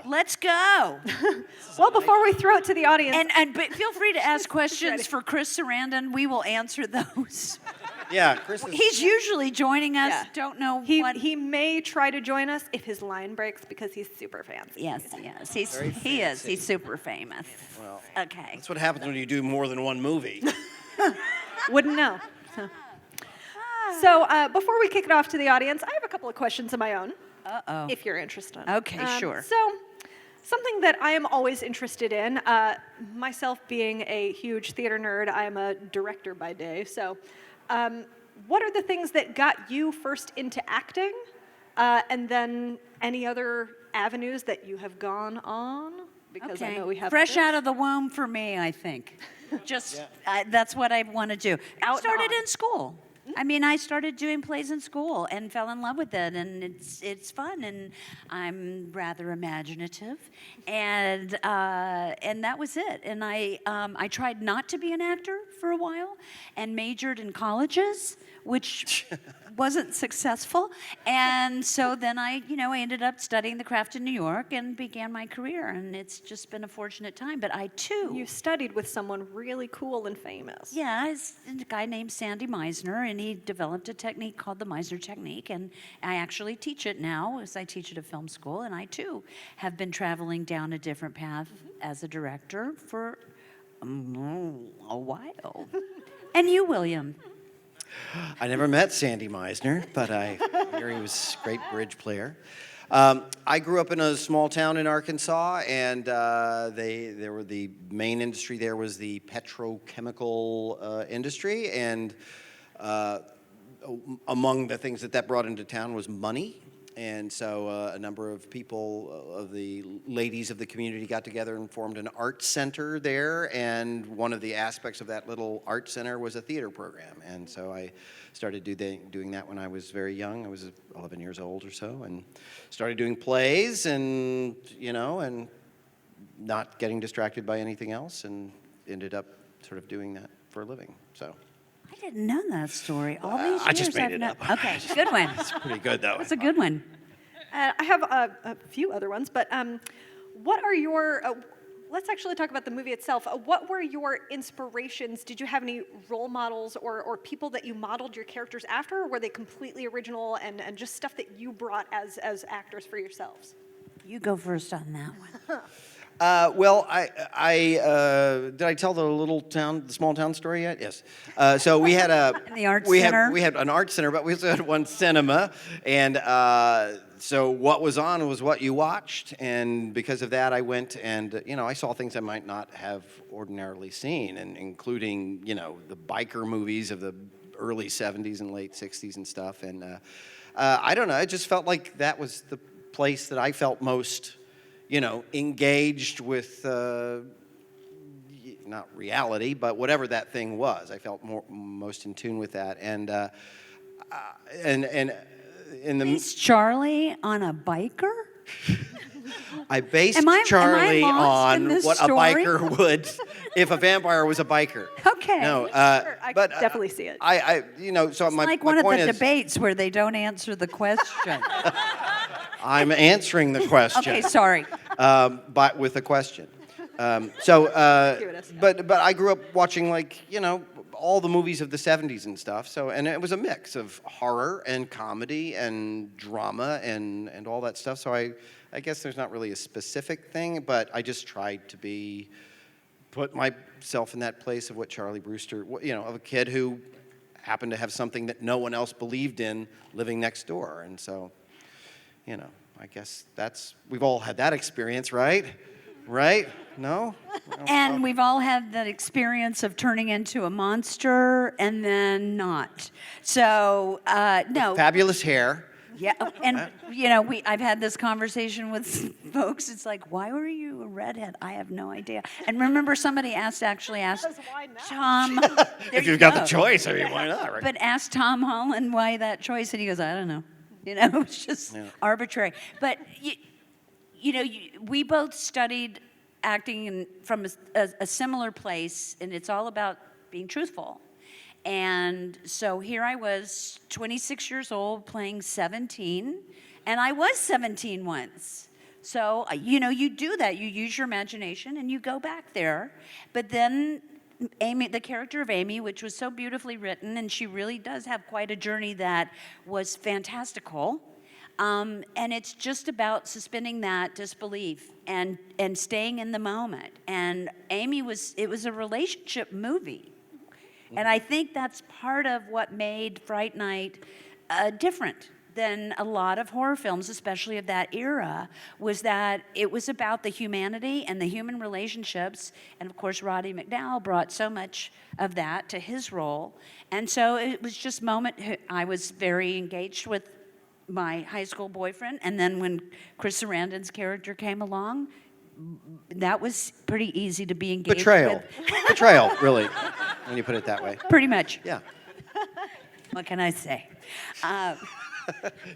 Let's go. Well, before we throw it to the audience, But feel free to ask questions for Chris Sarandon. We will answer those. Yeah, Chris is... He's usually joining us. Yeah. Don't know what. he may try to join us if his line breaks because he's super fancy. Yes. He is. He's super famous. Well, Okay. that's what happens when you do more than one movie. Wouldn't know. So before we kick it off to the audience, I have a couple of questions of my own. Uh-oh. If you're interested. Okay, sure. So, something that I am always interested in, myself being a huge theater nerd, I am a director by day. So, what are the things that got you first into acting, and then any other avenues that you have gone on? Because I know we have fresh others. out of the womb for me, I think. Just that's what I want to do. I started in school. I mean, I started doing plays in school and fell in love with it, and it's fun, and I'm rather imaginative, and that was it. And I tried not to be an actor for a while, and majored in colleges, which wasn't successful. And so then I ended up studying the craft in New York and began my career, and it's just been a fortunate time. But I too. You studied with someone really cool and famous. Yeah, it's a guy named Sandy Meisner, and he developed a technique called the Meisner technique, and I actually teach it now as I teach at a film school, and I too have been traveling down a different path as a director for a while. And you, William? I never met Sandy Meisner, but I hear he was a great bridge player. I grew up in a small town in Arkansas, and the main industry there was the petrochemical industry, and among the things that brought into town was money. And so a number of people, of the ladies of the community, got together and formed an art center there. And one of the aspects of that little art center was a theater program. And so I started doing that when I was very young. I was 11 years old or so, and started doing plays, and and not getting distracted by anything else, and ended up sort of doing that for a living. So. I didn't know that story. All these years I just made I've it known. up. Okay, good one. It's pretty good, though. That's a good one. I have a few other ones, but what are your, let's actually talk about the movie itself. What were your inspirations? Did you have any role models or people that you modeled your characters after, or were they completely original and just stuff that you brought as actors for yourselves? You go first on that one. Well, did I tell the small town story yet? Yes. So we had The art center? We had an art center, but we also had one cinema, and so what was on was what you watched, and because of that, I went and I saw things I might not have ordinarily seen, and including the biker movies of the early '70s and late '60s and stuff, and I don't know, it just felt like that was the place that I felt most. Engaged with not reality, but whatever that thing was. I felt most in tune with that, and in the Is Charlie on a biker? I based Am I Charlie lost in on this what story? a biker would if a vampire was a biker. Okay. No, Sure, I but can definitely see it. So It's my like my one of point the is, debates where they don't answer the question. I'm answering the question. Okay, sorry. But with a question. But I grew up watching all the movies of the '70s and stuff. So, and it was a mix of horror and comedy and drama and all that stuff. So I guess there's not really a specific thing, but I just tried to put myself in that place of what Charlie Brewster, of a kid who happened to have something that no one else believed in living next door, and so. I guess we've all had that experience, right? Right? No? And we've all had that experience of turning into a monster and then not. So, no. Fabulous hair. Yeah, and I've had this conversation with folks. It's like, why were you a redhead? I have no idea. And remember, somebody actually asked Tom. If you've got the choice, why not? Right? But asked Tom Holland why that choice, and he goes, I don't know. It's just arbitrary. But we both studied acting from a similar place, and it's all about being truthful. And so here I was, 26 years old, playing 17, and I was 17 once. So, you do that. You use your imagination and you go back there. But then Amy, the character of Amy, which was so beautifully written, and she really does have quite a journey that was fantastical. And it's just about suspending that disbelief and staying in the moment. And it was a relationship movie. And I think that's part of what made Fright Night different than a lot of horror films, especially of that era, was that it was about the humanity and the human relationships. And of course, Roddy McDowall brought so much of that to his role. And so it was just I was very engaged with my high school boyfriend. And then when Chris Sarandon's character came along, that was pretty easy to be engaged Betrayal. with. Betrayal, really, when you put it that way. Pretty much. Yeah. What can I say?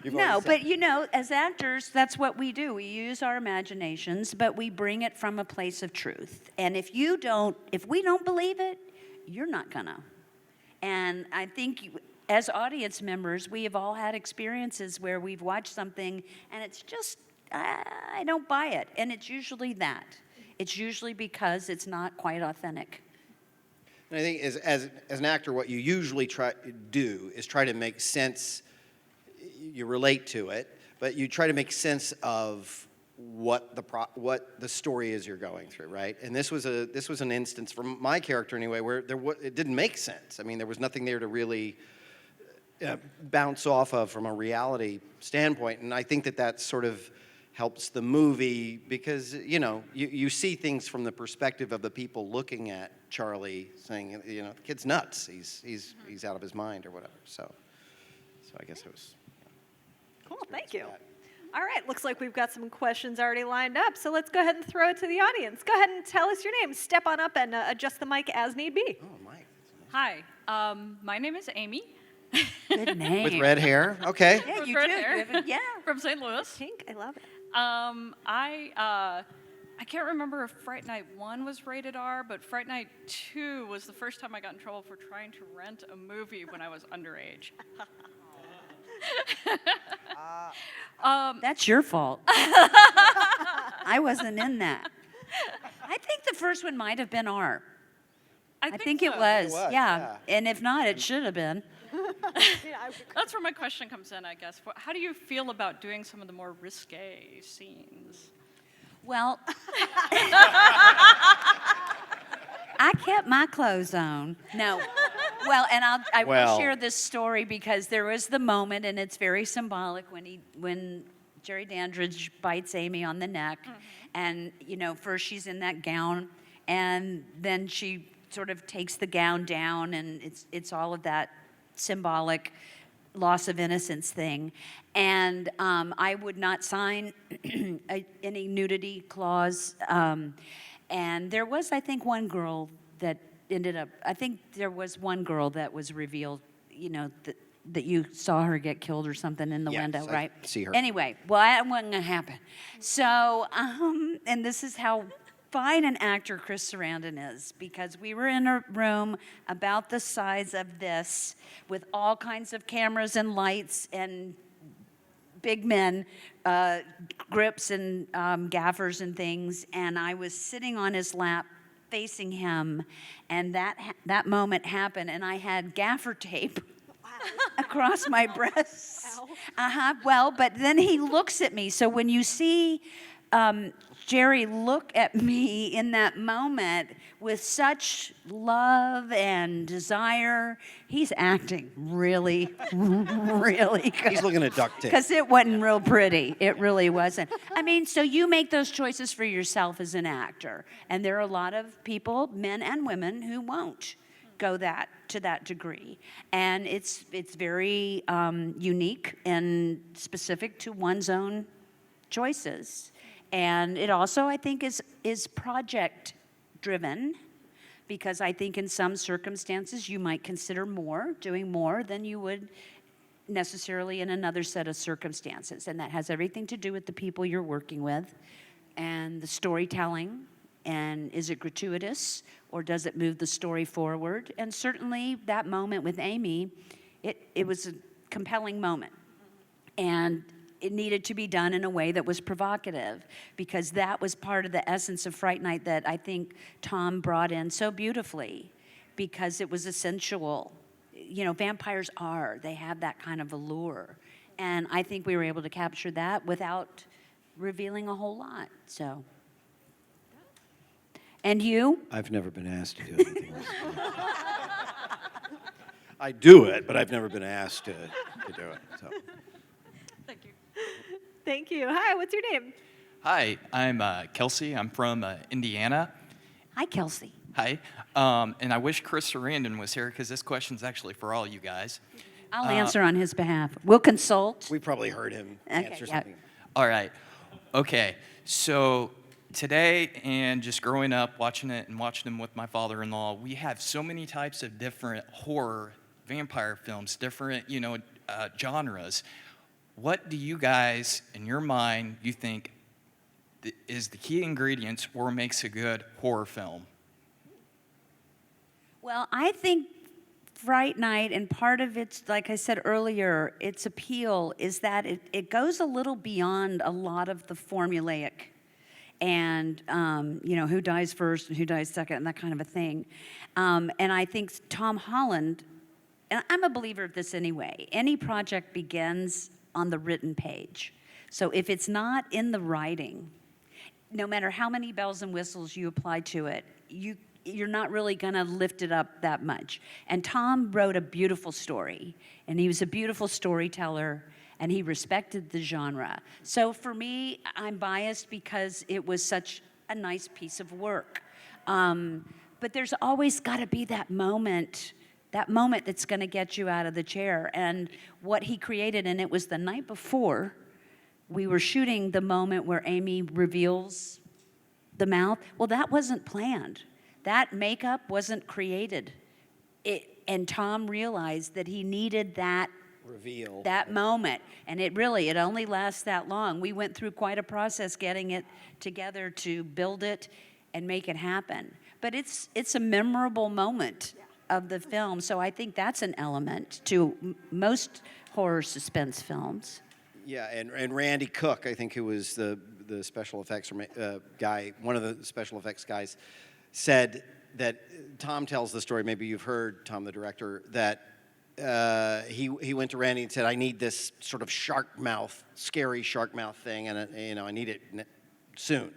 You've No, already said but as actors, that's what we do. We use our imaginations, but we bring it from a place of truth. And if we don't believe it, you're not gonna. And I think as audience members, we have all had experiences where we've watched something and it's just, I don't buy it. And it's usually that. It's usually because it's not quite authentic. And I think as an actor, what you usually try to do is try to make sense. You relate to it, but you try to make sense of what the story is you're going through, right? And this was an instance from my character anyway, where it didn't make sense. I mean, there was nothing there to really bounce off of from a reality standpoint, and I think that sort of helps the movie because you see things from the perspective of the people looking at Charlie, saying, the kid's nuts. He's out of his mind or whatever. So I guess it was. Cool, thank you. All right, looks like we've got some questions already lined up, so let's go ahead and throw it to the audience. Go ahead and tell us your name. Step on up and adjust the mic as need be. Oh, Mike. Hi, my name is Amy. Good name. With red hair, okay. Yeah, With you red do. hair. Yeah. From St. Louis. Pink, I love it. I can't remember if Fright Night 1 was rated R, but Fright Night 2 was the first time I got in trouble for trying to rent a movie when I was underage. That's your fault. I wasn't in that. I think the first one might have been R. I think it so. was. It was, Yeah. yeah. And if not, it should have been. That's where my question comes in, I guess. How do you feel about doing some of the more risque scenes? Well, I kept my clothes on. No. Well, and I will share this story because there was the moment, and it's very symbolic when Jerry Dandridge bites Amy on the neck, and first she's in that gown, and then she sort of takes the gown down, and it's all of that symbolic loss of innocence thing, and I would not sign any nudity clause, and there was, I think, one girl that ended up, I think there was one girl that was revealed, that you saw her get killed or something in the Yes, window, I right? see her. Anyway, well, that wasn't gonna happen. So, and this is how fine an actor Chris Sarandon is, because we were in a room about the size of this with all kinds of cameras and lights and big men, grips and gaffers and things, and I was sitting on his lap facing him, and that moment happened, and I had gaffer tape across my breasts. Well, but then he looks at me. So when you see Jerry look at me in that moment with such love and desire, he's acting really, really good. He's looking at duct tape. Because it wasn't real pretty. It really wasn't. I mean, so you make those choices for yourself as an actor. And there are a lot of people, men and women, who won't go to that degree. And it's very unique and specific to one's own choices. And it also, I think, is project driven, because I think in some circumstances you might consider doing more than you would necessarily in another set of circumstances. And that has everything to do with the people you're working with and the storytelling. And is it gratuitous, or does it move the story forward? And certainly that moment with Amy, it was a compelling moment. And it needed to be done in a way that was provocative, because that was part of the essence of Fright Night that I think Tom brought in so beautifully, because it was essential. You know, vampires they have that kind of allure. And I think we were able to capture that without revealing a whole lot, so. And you? I've never been asked to do anything like that. I do it, but I've never been asked to do it. So. Thank you. Thank you. Hi, what's your name? Hi, I'm Kelsey. I'm from Indiana. Hi, Kelsey. Hi. And I wish Chris Sarandon was here because this question's actually for all you guys. I'll answer on his behalf. We'll consult. We probably heard him answer yeah. something. All right. Okay. So today and just growing up, watching it and watching them with my father-in-law, we have so many types of different horror vampire films, different, genres. What do you guys, in your mind, you think is the key ingredients or makes a good horror film? Well, I think Fright Night, and part of its, like I said earlier, its appeal is that it goes a little beyond a lot of the formulaic and, who dies first and who dies second and that kind of a thing. And I think Tom Holland, and I'm a believer of this anyway, any project begins on the written page. So if it's not in the writing, no matter how many bells and whistles you apply to it, you're not really going to lift it up that much. And Tom wrote a beautiful story, and he was a beautiful storyteller, and he respected the genre. So for me, I'm biased because it was such a nice piece of work. But there's always got to be that moment that's going to get you out of the chair. And what he created, and it was the night before, we were shooting the moment where Amy reveals the mouth. Well, that wasn't planned. That makeup wasn't created. And Tom realized that he needed that Reveal. that moment. And it only lasts that long. We went through quite a process getting it together to build it and make it happen. But it's a memorable moment of the film. So I think that's an element to most horror suspense films. Yeah, and Randy Cook, I think, who was the special effects guy, one of the special effects guys, said that Tom tells the story. Maybe you've heard Tom, the director, that he went to Randy and said, "I need this sort of scary shark mouth thing, and I need it soon."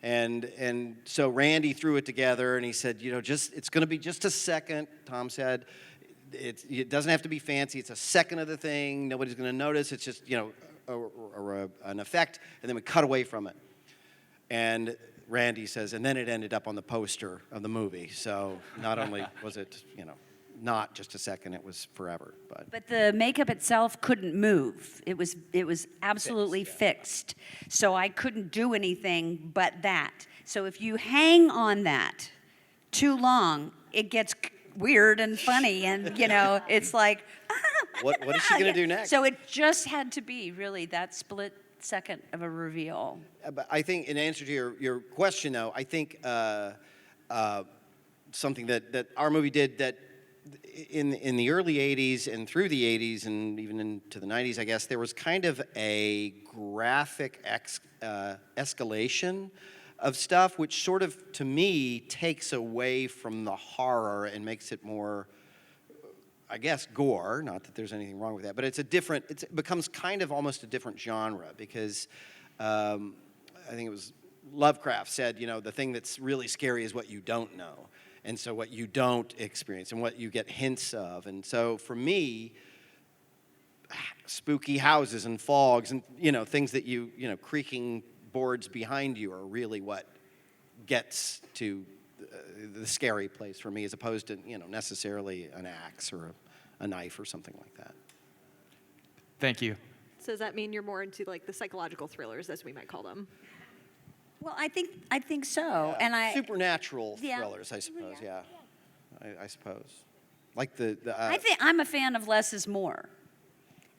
And so Randy threw it together, and he said, it's going to be just a second. Tom said, it doesn't have to be fancy. It's a second of the thing. Nobody's going to notice. It's just an effect, and then we cut away from it. And Randy says, and then it ended up on the poster of the movie. So not only was it, not just a second, it was forever. But the makeup itself couldn't move. It was absolutely fixed. So I couldn't do anything but that. So if you hang on that too long, it gets weird and funny, and it's like, what is she going to do next? So it just had to be really that split second of a reveal. But I think, in answer to your question, though, I think something that our movie did that in the early 80s and through the 80s and even into the 90s, I guess, there was kind of a graphic escalation of stuff, which sort of, to me, takes away from the horror and makes it more, I guess, gore. Not that there's anything wrong with that, but it becomes kind of almost a different genre, because I think it was Lovecraft said, the thing that's really scary is what you don't know. And so what you don't experience and what you get hints of. And so for me, spooky houses and fogs and, things that creaking boards behind you are really what gets to the scary place for me, as opposed to, necessarily an axe or a knife or something like that. Thank you. So does that mean you're more into the psychological thrillers, as we might call them? Well, I think so. And supernatural thrillers, I suppose. Yeah. I suppose. Like I think I'm a fan of less is more.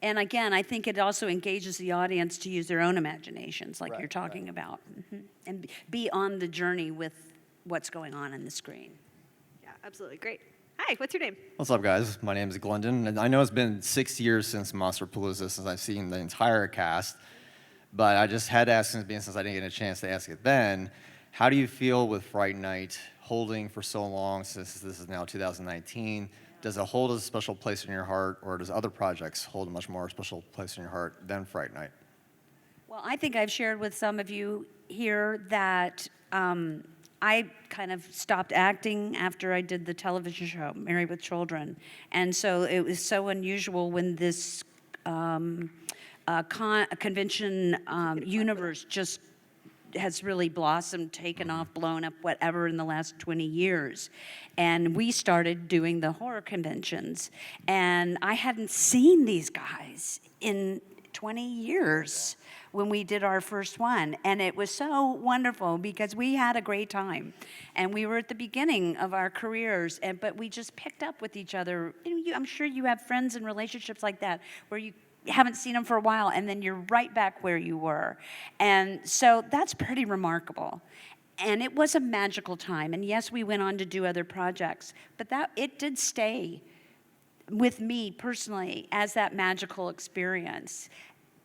And again, I think it also engages the audience to use their own imaginations, like you're talking about, and be on the journey with what's going on the screen. Yeah, absolutely. Great. Hi. Hi, what's your name? What's up, guys? My name is Glendon, and I know it's been 6 years since Monsterpalooza since I've seen the entire cast, but I just had to ask, since I didn't get a chance to ask it then, how do you feel with Fright Night holding for so long since this is now 2019? Does it hold a special place in your heart, or does other projects hold a much more special place in your heart than Fright Night? Well, I think I've shared with some of you here that I kind of stopped acting after I did the television show, Married with Children. And so it was so unusual when this convention universe just has really blossomed, taken off, blown up, whatever, in the last 20 years. And we started doing the horror conventions. And I hadn't seen these guys in 20 years when we did our first one. And it was so wonderful because we had a great time. And we were at the beginning of our careers, but we just picked up with each other. I'm sure you have friends and relationships like that where you haven't seen them for a while, and then you're right back where you were. And so that's pretty remarkable. And it was a magical time. And yes, we went on to do other projects, but it did stay with me personally as that magical experience.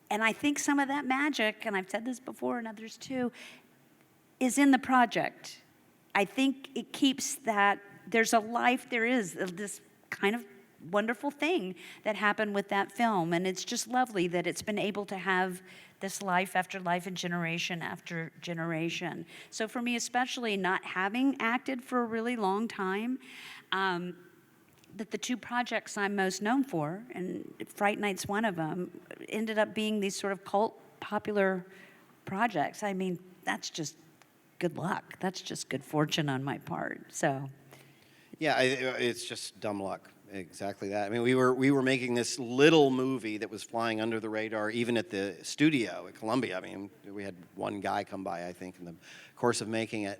And I think some of that magic, and I've said this before and others too, is in the project. I think it keeps that, there is this kind of wonderful thing that happened with that film, and it's just lovely that it's been able to have this life after life and generation after generation. So for me, especially not having acted for a really long time, that the two projects I'm most known for, and Fright Night's one of them, ended up being these sort of cult popular projects. I mean, that's just good luck. That's just good fortune on my part. So, Yeah, it's just dumb luck. Exactly that. I mean, we were making this little movie that was flying under the radar, even at the studio at Columbia. I mean, we had one guy come by, I think, in the course of making it,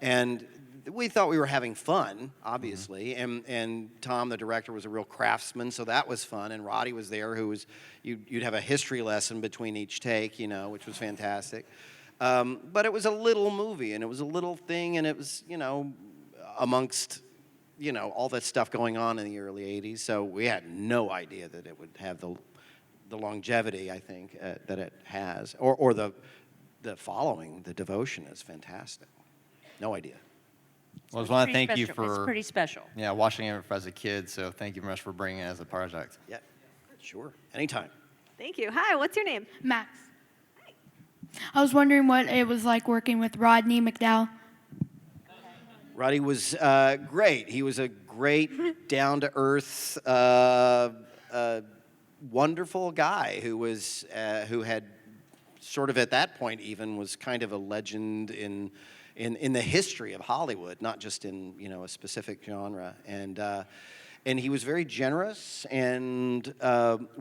and we thought we were having fun, obviously. And Tom, the director, was a real craftsman, so that was fun. And Roddy was there, who was you'd have a history lesson between each take, which was fantastic. But it was a little movie, and it was a little thing, and it was amongst all that stuff going on in the early 80s. So we had no idea that it would have the longevity, I think, that it has. Or the following, the devotion is fantastic. No idea. Well, I just want to thank you It's for pretty special. watching it as a kid, so thank you very much for bringing it as a project. Yeah, sure. Anytime. Thank you. Hi, what's your name? Max. I was wondering what it was like working with Rodney McDowell. Roddy was great. He was a great, down-to-earth, wonderful guy who had sort of at that point even was kind of a legend in the history of Hollywood, not just in a specific genre. And he was very generous and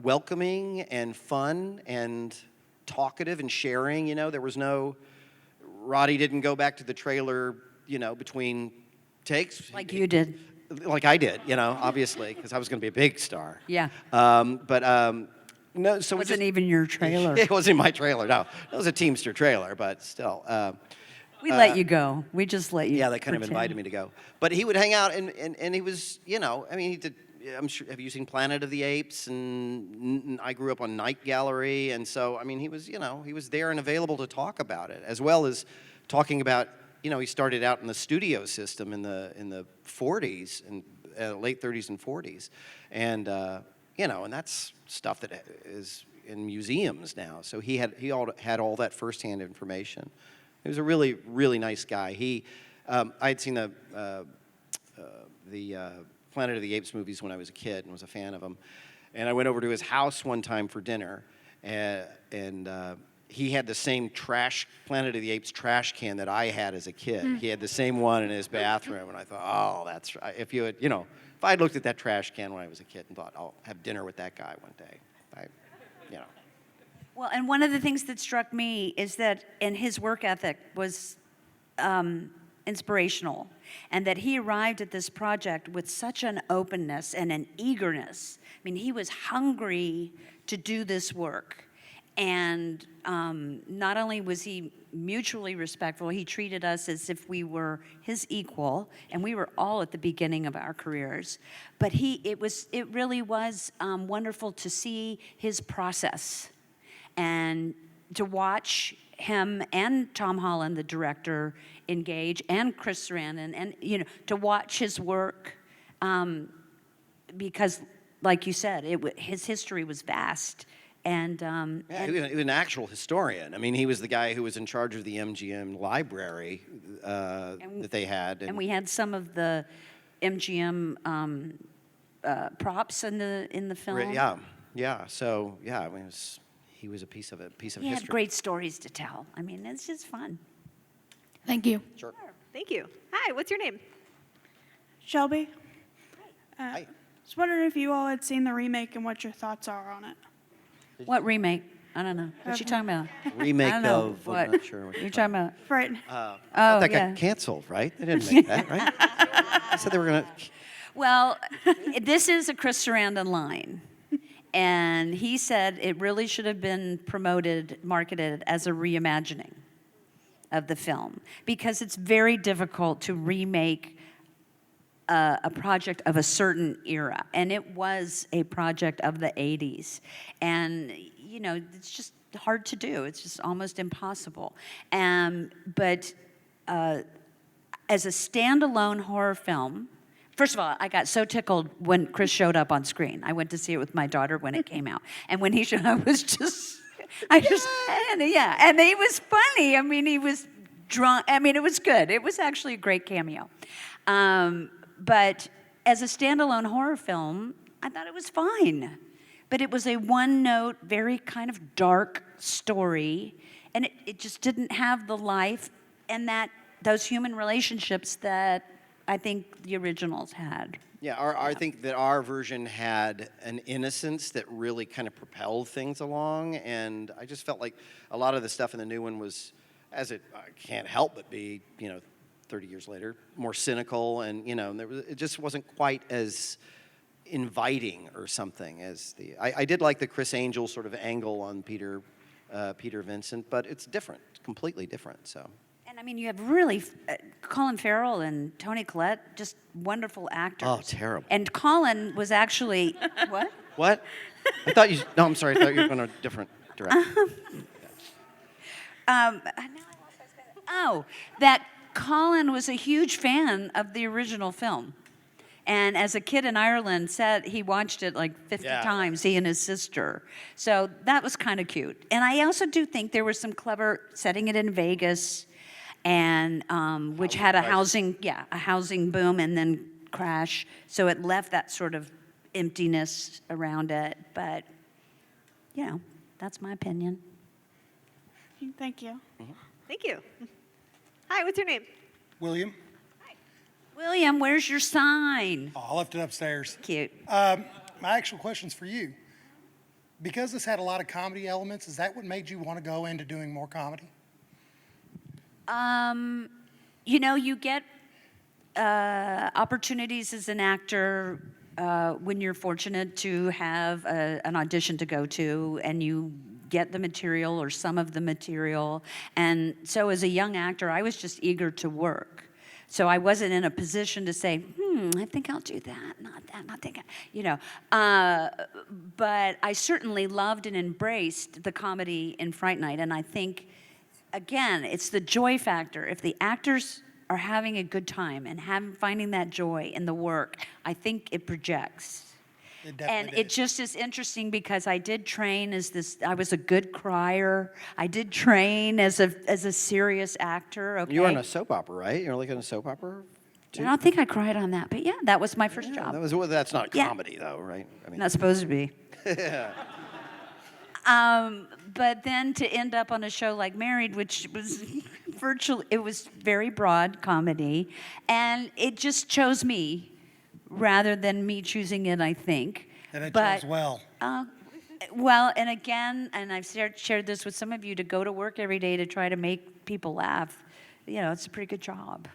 welcoming and fun and talkative and sharing. There was no Roddy didn't go back to the trailer between takes. Like you did. Like I did, obviously, because I was going to be a big star. Yeah. No, so It wasn't even your trailer. It wasn't my trailer, no. It was a Teamster trailer, but still. We let you go. We just let you. Yeah, they kind of pretend. invited me to go. But he would hang out, and he was, he did, I'm sure, have you seen Planet of the Apes? And I grew up on Night Gallery, and so, he was, he was there and available to talk about it, as well as talking about, he started out in the studio system in the 40s, and late 30s and 40s. And, and that's stuff that is in museums now. So he had all that firsthand information. He was a really, really nice guy. I had seen the Planet of the Apes movies when I was a kid and was a fan of them. And I went over to his house one time for dinner, and he had the same Planet of the Apes trash can that I had as a kid. He had the same one in his bathroom, and I thought, oh, that's right. If I had looked at that trash can when I was a kid and thought, I'll have dinner with that guy one day, Well, and one of the things that struck me is that, and his work ethic was inspirational, and that he arrived at this project with such an openness and an eagerness. He was hungry to do this work. And not only was he mutually respectful, he treated us as if we were his equal, and we were all at the beginning of our careers. But it really was wonderful to see his process and to watch him and Tom Holland, the director, engage, and Chris Sarandon, and to watch his work, because, like you said, his history was vast. And Yeah, he was an actual historian. I mean, he was the guy who was in charge of the MGM library that they had. And we had some of the MGM props in the film. Yeah. So yeah, I mean, he was a piece of He history. had great stories to tell. I mean, it's just fun. Thank you. Sure. Thank you. Hi, what's your name? Shelby, Hi. just wondering if you all had seen the remake and what your thoughts are on it. What remake? I don't know. What you talking about? Remake I don't know. of. What? I'm not sure what You're talking about? Fright. Oh, that yeah. got canceled, right? They didn't make that, right? I said they were gonna. Well, this is a Chris Sarandon line. And he said it really should have been marketed as a reimagining of the film, because it's very difficult to remake a project of a certain era. And it was a project of the 80s. And, it's just hard to do. It's just almost impossible. But as a standalone horror film, first of all, I got so tickled when Chris showed up on screen. I went to see it with my daughter when it came out. And when he showed up, and he was funny. I mean, he was drunk. I mean, it was good. It was actually a great cameo. But as a standalone horror film, I thought it was fine. But it was a one-note, very kind of dark story. And it just didn't have the life and those human relationships that I think the originals had. Yeah, I think that our version had an innocence that really kind of propelled things along, and I just felt like a lot of the stuff in the new one was, I can't help but be, 30 years later, more cynical, and it just wasn't quite as inviting or something as I did like the Chris Angel sort of angle on Peter Vincent, but it's different, completely different. So. And I mean, you have really Colin Farrell and Toni Collette, just wonderful actors. Oh, terrible. And Colin was actually what? What? I thought you. No, I'm sorry. I thought you were going a different direction. That Colin was a huge fan of the original film. And as a kid in Ireland, said he watched it like 50 times, he and his sister. So that was kind of cute. And I also do think there was some clever setting it in Vegas, and which had a housing boom and then crash. So it left that sort of emptiness around it. But, that's my opinion. Thank you. Thank you. Hi, what's your name? William. William, where's your sign? Oh, I left it upstairs. Cute. My actual question's for you. Because this had a lot of comedy elements, is that what made you want to go into doing more comedy? You get opportunities as an actor when you're fortunate to have an audition to go to, and you get the material or some of the material. And so as a young actor, I was just eager to work. So I wasn't in a position to say, I think I'll do that, not that, not that, But I certainly loved and embraced the comedy in Fright Night. And I think, again, it's the joy factor. If the actors are having a good time and finding that joy in the work, I think it projects. And it just is interesting because I did train I was a good crier. I did train as a serious actor. Okay. You were in a soap opera, right? You're like in a soap opera, too? I don't think I cried on that, but yeah, that was my first job. That's not Yeah. comedy, though, right? I mean, Not supposed to be. But then to end up on a show like Married, which was it was very broad comedy, and it just chose me rather than me choosing it, I think. And it chose well. Well, and again, and I've shared this with some of you, to go to work every day to try to make people laugh, it's a pretty good job.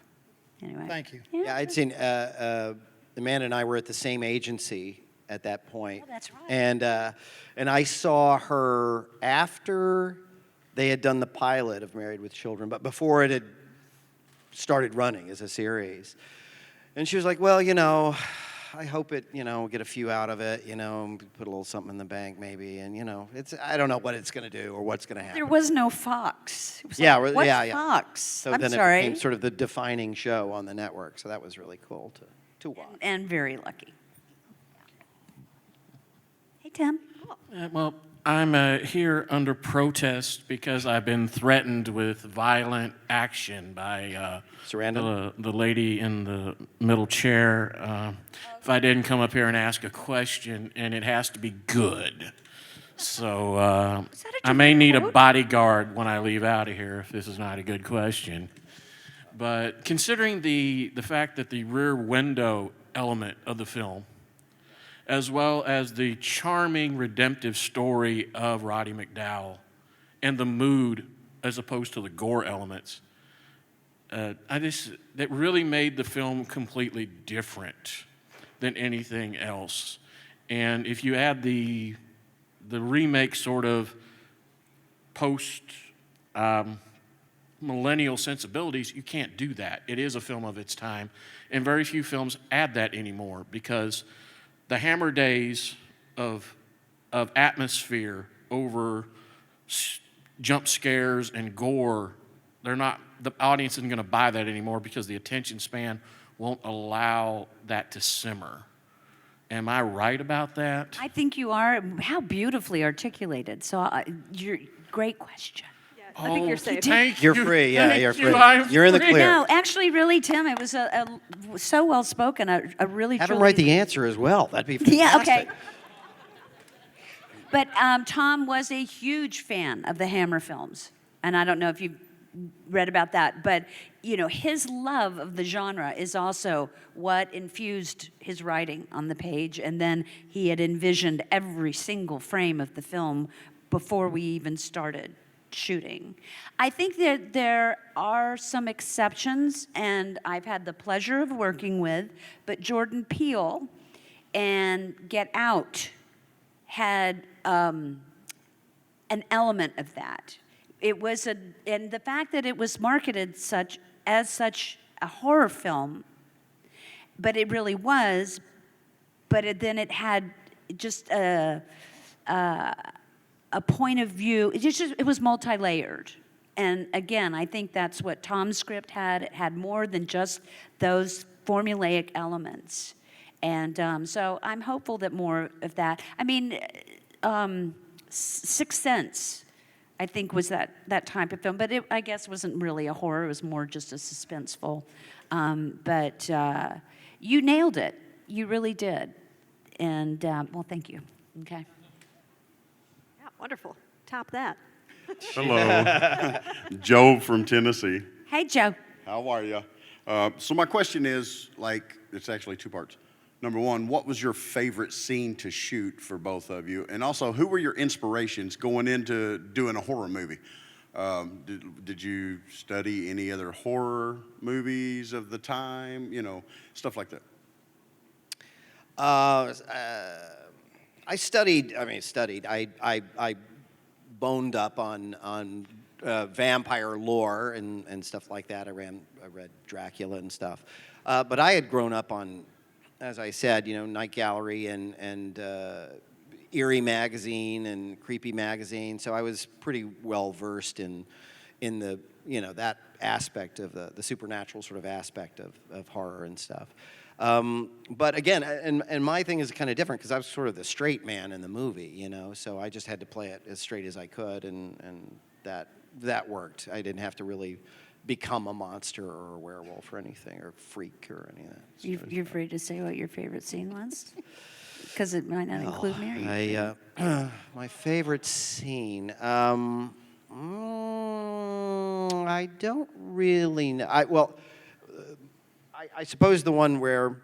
Anyway. Thank you. Yeah, I'd seen Amanda and I were at the same agency at that point. Oh, that's right. And I saw her after they had done the pilot of Married with Children, but before it had started running as a series. And she was like, well, I hope it, get a few out of it, put a little something in the bank maybe. And, I don't know what it's going to do or what's going to happen. There was no Fox. It was Yeah, like, what's yeah. Fox? So I'm then sorry. it became sort of the defining show on the network. So that was really cool to watch. And very lucky. Hey, Tim. Well, I'm here under protest because I've been threatened with violent action by the lady in the middle chair. If I didn't come up here and ask a question, and it has to be good. So I may need a bodyguard when I leave out of here if this is not a good question. But considering the fact that the rear window element of the film, as well as the charming redemptive story of Roddy McDowall and the mood as opposed to the gore elements, that really made the film completely different than anything else. And if you add the remake sort of post millennial sensibilities, you can't do that. It is a film of its time, and very few films add that anymore because the Hammer days of atmosphere over jump scares and gore, the audience isn't going to buy that anymore because the attention span won't allow that to simmer. Am I right about that? I think you are. How beautifully articulated. So, great question. I think you're safe. Thank You're you. free, yeah, Thank you're you. free. I'm You're in the free. clear. No, actually, really, Tim, it was so well spoken. A really Have him truly- write the answer as well. That'd be fantastic. Yeah, okay. But Tom was a huge fan of the Hammer films, and I don't know if you've read about that, but his love of the genre is also what infused his writing on the page, and then he had envisioned every single frame of the film before we even started shooting. I think that there are some exceptions, and I've had the pleasure of working with, but Jordan Peele and Get Out had an element of that. It was and the fact that it was marketed as such a horror film, but it really was. But then it had just a point of view. It was multi-layered, and again, I think that's what Tom's script had. It had more than just those formulaic elements, and so I'm hopeful that more of that. I mean, Sixth Sense, I think, was that type of film, but it, I guess, wasn't really a horror. It was more just a suspenseful. But you nailed it. You really did. And, well, thank you. Okay. Yeah, wonderful. Top that. Hello, Joe from Tennessee. Hey, Joe. How are you? So my question is, it's actually two parts. Number one, what was your favorite scene to shoot for both of you? And also, who were your inspirations going into doing a horror movie? Did you study any other horror movies of the time? Stuff like that. I boned up on vampire lore and stuff like that. I read Dracula and stuff. But I had grown up on, as I said, Night Gallery and Eerie magazine and Creepy magazine. So I was pretty well versed in the that aspect of the supernatural sort of aspect of horror and stuff. But again, and my thing is kind of different because I was sort of the straight man in the movie, so I just had to play it as straight as I could, and that worked. I didn't have to really become a monster or a werewolf or anything, or freak or any of that. You're free to say what your favorite scene was? Because it might not include Mary. My favorite scene. I don't really know. I suppose the one where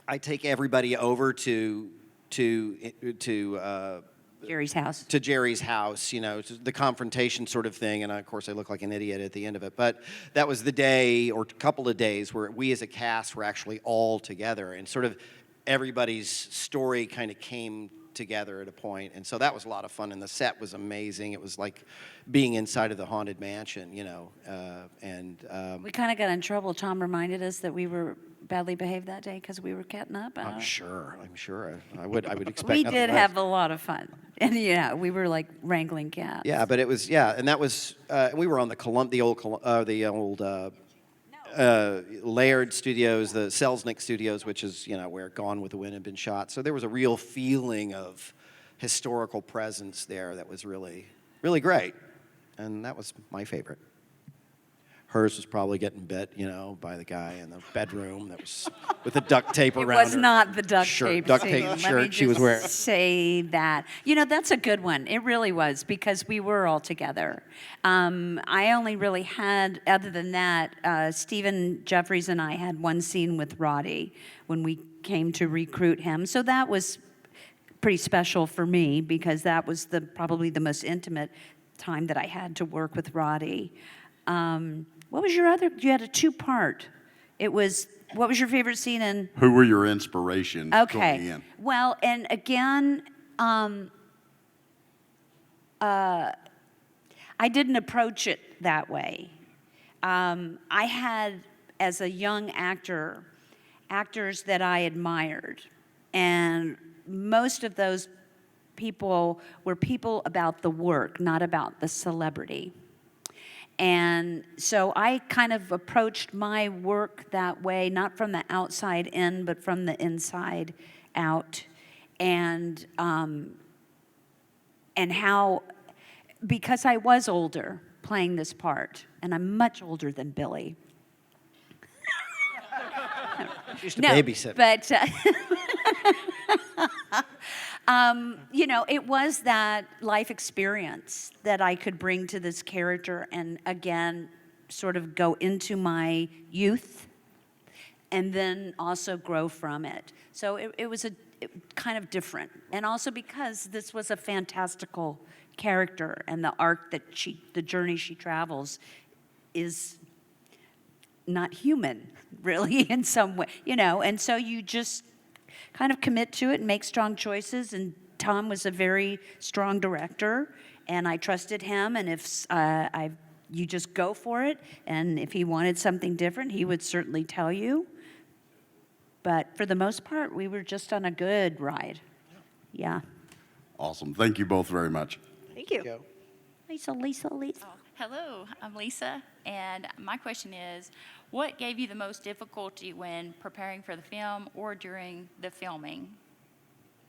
I take everybody over to Jerry's house. To Jerry's house, the confrontation sort of thing, and of course I look like an idiot at the end of it. But that was the day or couple of days where we as a cast were actually all together and sort of everybody's story kind of came together at a point, and so that was a lot of fun. And the set was amazing. It was like being inside of the haunted mansion, you know. We kind of got in trouble. Tom reminded us that we were badly behaved that day because we were catting up. I'm sure. I would expect. We nothing did less. have a lot of fun, and we were like wrangling cats. Yeah, but it was and that was we were on the old Laird Studios, the Selznick Studios, which is where Gone with the Wind had been shot. So there was a real feeling of historical presence there that was really, really great, and that was my favorite. Hers was probably getting bit, by the guy in the bedroom that was with the duct tape around her. It was not the duct tape duct scene. tape Let me shirt she was wearing. Say that. That's a good one. It really was because we were all together. I only really had, other than that, Stephen Jeffries and I had one scene with Roddy when we came to recruit him. So that was pretty special for me because that was probably the most intimate time that I had to work with Roddy. What was your other? You had a two-part. It was, what was your favorite scene in? Who were your inspirations going in? Well, and again, I didn't approach it that way. I had, as a young actor, actors that I admired, and most of those people were people about the work, not about the celebrity. And so I kind of approached my work that way, not from the outside in, but from the inside out. And how, because I was older playing this part, and I'm much older than Billy. She used to babysit. But, it was that life experience that I could bring to this character and, again, sort of go into my youth and then also grow from it. So it was kind of different. And also because this was a fantastical character and the arc the journey she travels is not human, really, in some way, and so you just kind of commit to it and make strong choices. And Tom was a very strong director, and I trusted him. And if you just go for it, and if he wanted something different, he would certainly tell you. But for the most part, we were just on a good ride. Yeah. Awesome. Thank you both very much. Thank you. Lisa. Hello, I'm Lisa, and my question is, what gave you the most difficulty when preparing for the film or during the filming?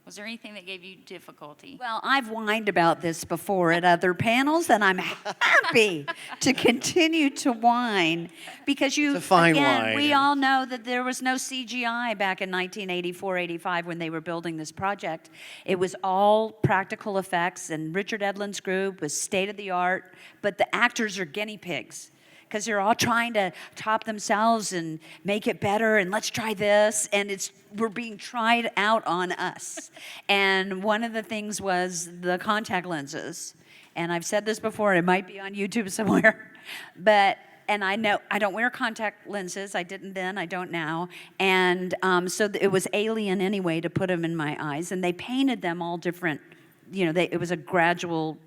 Was there anything that gave you difficulty? Well, I've whined about this before at other panels, and I'm happy to continue to whine because It's a fine again, wine. we all know that there was no CGI back in 1984, 85 when they were building this project. It was all practical effects, and Richard Edlund's group was state of the art, but the actors are guinea pigs, because they're all trying to top themselves and make it better, and let's try this, and we're being tried out on us. And one of the things was the contact lenses. And I've said this before, it might be on YouTube somewhere, and I know I don't wear contact lenses. I didn't then, I don't now. And so it was alien anyway to put them in my eyes, and they painted them all different. It was a gradual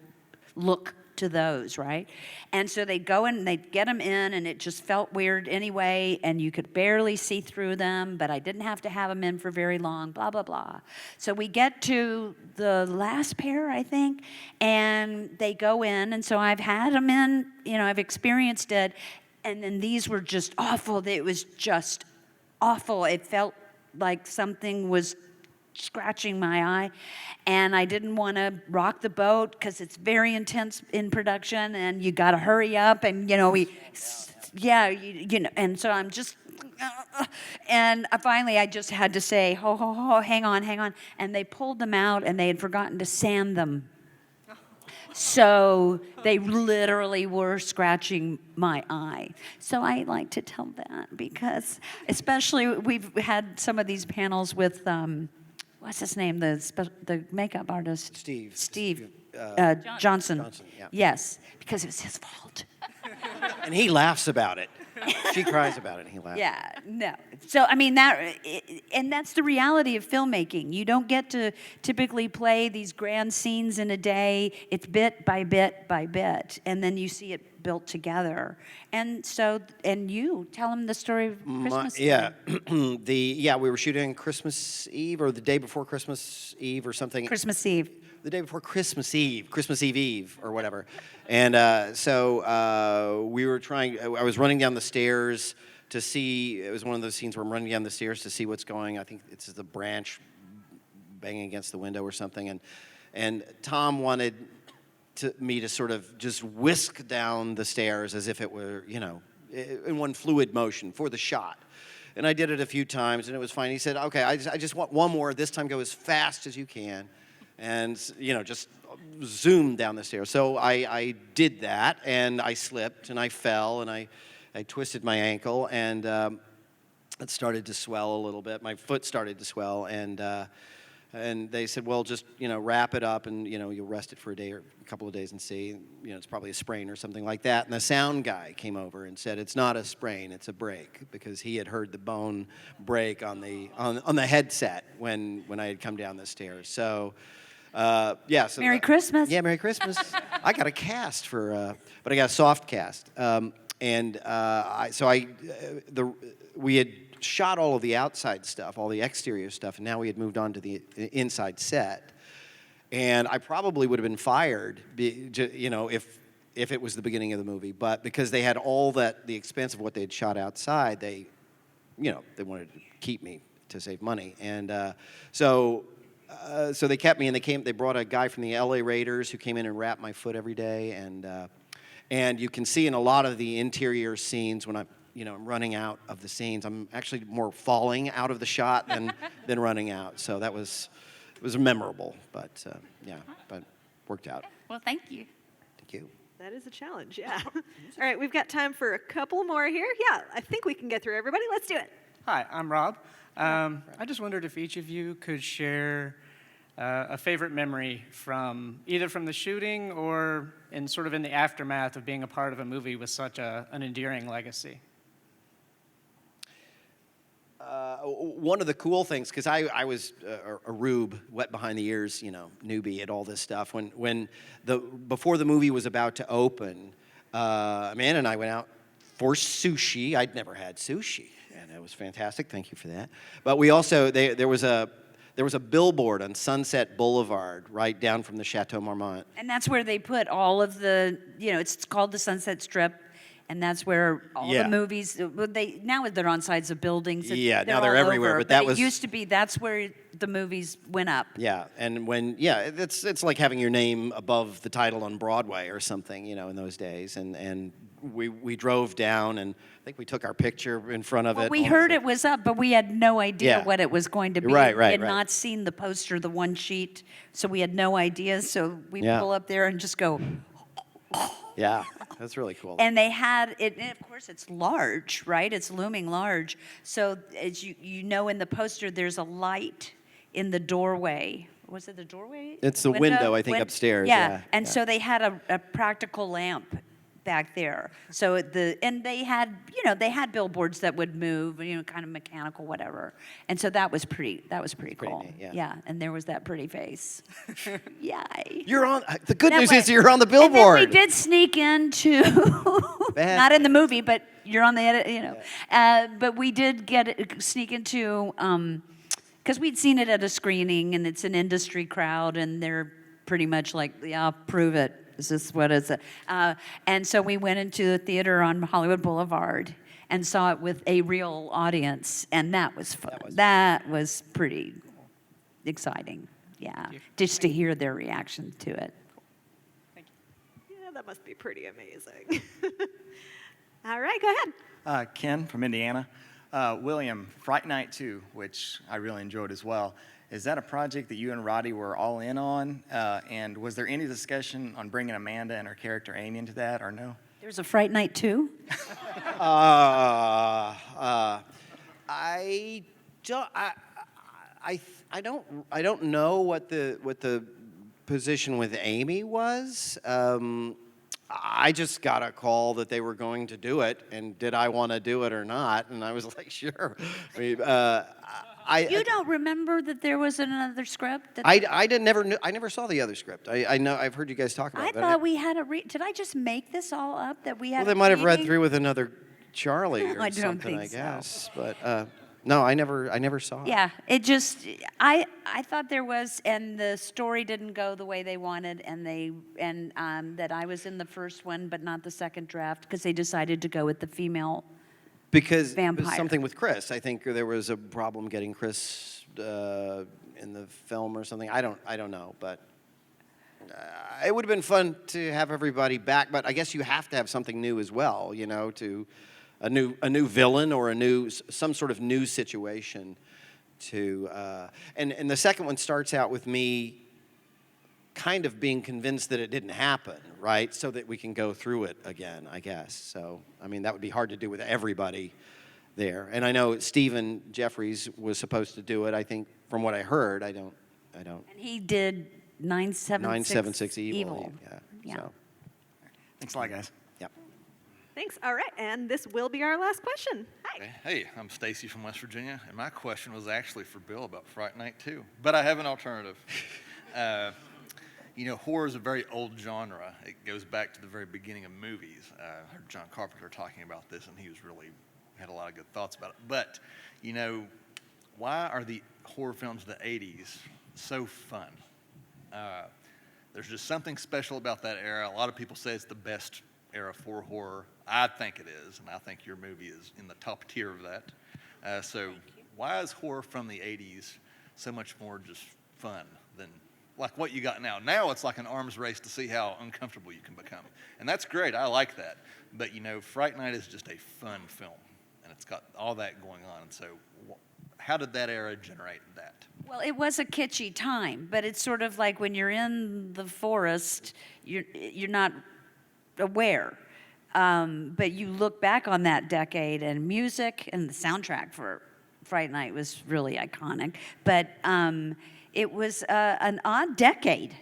look to those, right? And so they'd go in and they'd get them in, and it just felt weird anyway, and you could barely see through them, but I didn't have to have them in for very long, blah, blah, blah. So we get to the last pair, I think, and they go in, and so I've had them in, I've experienced it, and then these were just awful. It was just awful. It felt like something was scratching my eye, and I didn't want to rock the boat because it's very intense in production, and you got to hurry up, and and so I'm just, and finally I just had to say, hang on, and they pulled them out, and they had forgotten to sand them. So they literally were scratching my eye. So I like to tell that because, especially we've had some of these panels with, what's his name, the makeup artist? Steve Johnson. Yeah. Yes, because it was his fault. And he laughs about it. She cries about it, and he laughs. Yeah, no. So, I mean, and that's the reality of filmmaking. You don't get to typically play these grand scenes in a day. It's bit by bit by bit, and then you see it built together. And so, and you tell them the story of Christmas. Yeah, we were shooting Christmas Eve or the day before Christmas Eve or something. Christmas Eve. The day before Christmas Eve or whatever. And so we were I was running down the stairs to see, it was one of those scenes where I'm running down the stairs to see what's going. I think it's the branch banging against the window or something. And Tom wanted me to sort of just whisk down the stairs as if it were, in one fluid motion for the shot. And I did it a few times, and it was fine. He said, okay, I just want one more. This time go as fast as you can. And, just zoom down the stairs. So I did that, and I slipped, and I fell, and I twisted my ankle, and it started to swell a little bit. My foot started to swell, and they said, well, just, wrap it up, and, you'll rest it for a day or a couple of days and see. It's probably a sprain or something like that. And the sound guy came over and said, it's not a sprain, it's a break, because he had heard the bone break on the headset when I had come down the stairs. So... So Merry Christmas. Yeah, Merry Christmas. I got a cast but I got a soft cast. We had shot all of the outside stuff, all the exterior stuff, and now we had moved on to the inside set. And I probably would have been fired, if it was the beginning of the movie. But because they had all the expense of what they had shot outside, they wanted to keep me to save money. And so they kept me, and they brought a guy from the LA Raiders who came in and wrapped my foot every day, and you can see in a lot of the interior scenes when I'm running out of the scenes, I'm actually more falling out of the shot than running out. So it was memorable, but but worked out. Well, thank you. Thank you. That is a challenge, yeah. All right, we've got time for a couple more here. Yeah, I think we can get through everybody. Let's do it. Hi, I'm Rob. I just wondered if each of you could share a favorite memory from either from the shooting or in the aftermath of being a part of a movie with such an endearing legacy. One of the cool things, because I was a rube, wet behind the ears, newbie at all this stuff. Before the movie was about to open, Amanda and I went out for sushi. I'd never had sushi, and it was fantastic. Thank you for that. But we also there was a billboard on Sunset Boulevard right down from the Chateau Marmont. And that's where they put all of the, it's called the Sunset Strip. And that's where all the movies, now they're on sides of buildings. Now they're everywhere. But it used to be, that's where the movies went up. Yeah, and it's like having your name above the title on Broadway or something, in those days. And we drove down, and I think we took our picture in front of it. We heard it was up, but we had no idea what it was going to be. Right. We had not seen the poster, the one sheet, so we had no idea. So we pull up there and just go... Yeah, that's really cool. And they had it, and of course it's large, right? It's looming large. So as you know in the poster, there's a light in the doorway. Was it the doorway? It's the window, I think, upstairs. And so they had a practical lamp back there. So and they had billboards that would move, kind of mechanical, whatever. And so that was pretty cool. Neat, yeah. And there was that pretty face. Yay. You're on. The good news is you're on the billboard. And then we did sneak into, not in the movie, but you're on the edit, but we did sneak into, because we'd seen it at a screening, and it's an industry crowd, and they're pretty much like, yeah, prove it. Is this what is it? And so we went into the theater on Hollywood Boulevard and saw it with a real audience, and that was fun. That was pretty exciting. Yeah, just to hear their reaction to it. Thank you. Yeah, that must be pretty amazing. All right, go ahead. Ken from Indiana. William, Fright Night 2, which I really enjoyed as well. Is that a project that you and Roddy were all in on? And was there any discussion on bringing Amanda and her character Amy into that, or no? There's a Fright Night 2? I don't know what the position with Amy was. I just got a call that they were going to do it, and did I want to do it or not? And I was like, sure. I mean, You don't remember that there was another script? That I never saw the other script. I know I've heard you guys talk about I it. thought we had did I just make this all up that we had? Well, they might have read through with another Charlie or I don't something, think I guess. so. But no, I never saw it. Yeah, it just I thought there was, and the story didn't go the way they wanted, and that I was in the first one but not the second draft because they decided to go with the female. Because it was vampire. something with Chris. I think there was a problem getting Chris in the film or something. I don't know, but it would have been fun to have everybody back. But I guess you have to have something new as well, you know, to a new villain or some sort of new situation. And the second one starts out with me kind of being convinced that it didn't happen, right? So that we can go through it again, I guess. So, I mean, that would be hard to do with everybody there. And I know Stephen Jeffries was supposed to do it, I think, from what I heard. I don't. And he did 976 Evil. Yeah. So. Thanks a lot, guys. Yep. Thanks. All right, and this will be our last question. Hi. Hey, I'm Stacy from West Virginia, and my question was actually for Bill about Fright Night 2, but I have an alternative. You know, horror is a very old genre. It goes back to the very beginning of movies. I heard John Carpenter talking about this, and he had a lot of good thoughts about it. But, you know, why are the horror films of the 80s so fun? There's just something special about that era. A lot of people say it's the best era for horror. I think it is, and I think your movie is in the top tier of that. So why is horror from the 80s so much more just fun than like what you got now? Now it's like an arms race to see how uncomfortable you can become. And that's great. I like that. But, you know, Fright Night is just a fun film, and it's got all that going on. And so how did that era generate that? Well, it was a kitschy time, but it's sort of like when you're in the forest, you're not aware. But you look back on that decade, and music and the soundtrack for Fright Night was really iconic. But it was an odd decade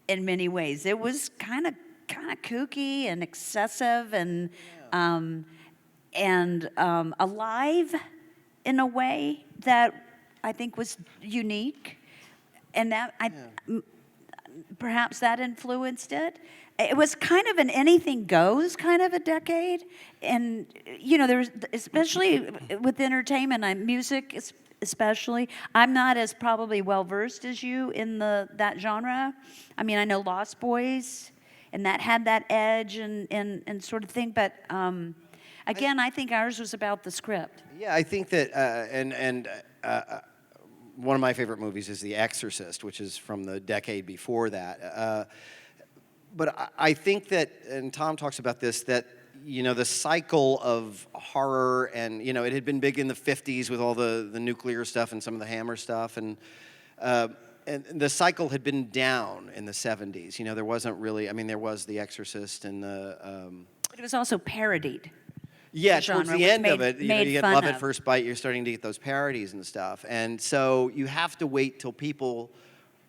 in many ways. It was kind of kooky and excessive and alive in a way that I think was unique, and that perhaps that influenced it. It was kind of an anything goes kind of a decade, and you know, there's especially with entertainment, music especially. I'm not as probably well versed as you in that genre. I mean, I know Lost Boys, and that had that edge and sort of thing, but again, I think ours was about the script. Yeah, I think that, one of my favorite movies is The Exorcist, which is from the decade before that. But I think that, and Tom talks about this, that, you know, the cycle of horror, and, you know, it had been big in the 50s with all the nuclear stuff and some of the Hammer stuff, and the cycle had been down in the 70s. You know, there wasn't really, I mean, there was The Exorcist and But it was also parodied. Yeah, genre, towards the end made, of it, you know, you get fun Love of. at First Bite, you're starting to get those parodies and stuff. And so you have to wait till people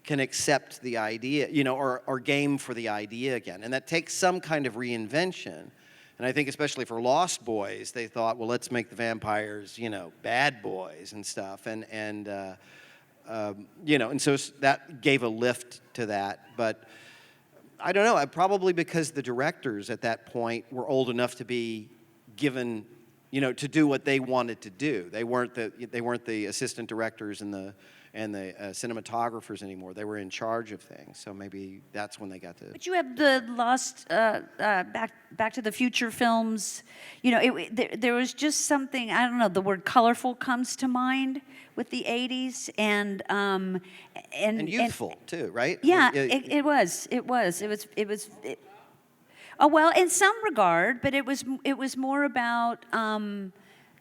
can accept the idea, you know, or game for the idea again. And that takes some kind of reinvention. And I think especially for Lost Boys, they thought, well, let's make the vampires, you know, bad boys and stuff. And you know, and so that gave a lift to that. But I don't know, probably because the directors at that point were old enough to be given, you know, to do what they wanted to do. They weren't the assistant directors and the cinematographers anymore. They were in charge of things. So maybe that's when they got to. But you have the Lost, Back to the Future films. You know, there was just something, I don't know, the word colorful comes to mind with the 80s, and youthful too, right? Yeah, it was. Oh, well, in some regard, but it was more about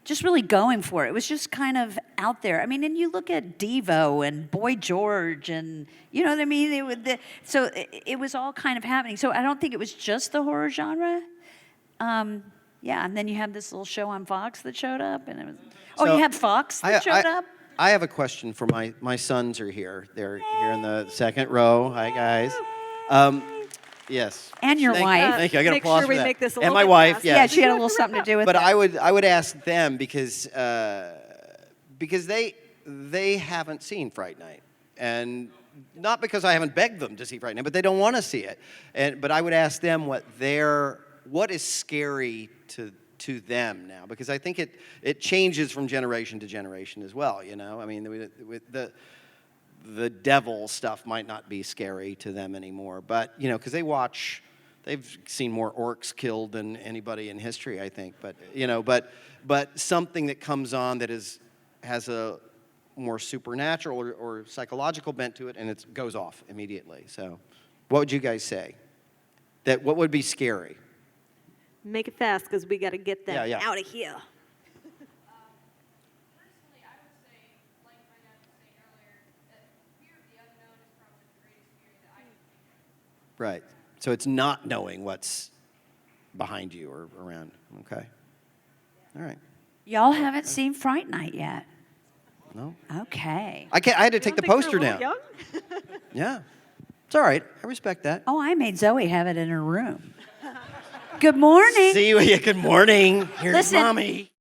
just really going for it. It was just kind of out there. I mean, and you look at Devo and Boy George, and you know what I mean. It was all kind of happening. So I don't think it was just the horror genre. Yeah, and then you have this little show on Fox that showed up, and it was. Oh, you have Fox that showed up. I have a question for my sons are here. They're here in the second row. Hi, guys. Yes. And your Thank wife. You. Thank you. I got Make applause sure for we that. make this a and little my bit wife. faster. Yeah. Yeah, she had a little something to do with But it. I would ask them because they haven't seen Fright Night, and not because I haven't begged them to see Fright Night, but they don't want to see it. But I would ask them what is scary to them now, because I think it changes from generation to generation as well. You know, I mean, with the devil stuff might not be scary to them anymore, but you know, because they've seen more orcs killed than anybody in history, I think. But you know, but something that comes on that has a more supernatural or psychological bent to it, and it goes off immediately. So, what would you guys say? What would be scary? Make it fast, because we got to get them Yeah. out of here. Right. So it's not knowing what's behind you or around. Okay. All right. Y'all haven't seen Fright Night yet. No. Okay. I had to take the poster down. Young? Yeah. It's all right. I respect that. Oh, I made Zoe have it in her room. Good morning. See you. Good morning. Here's Listen, Mommy.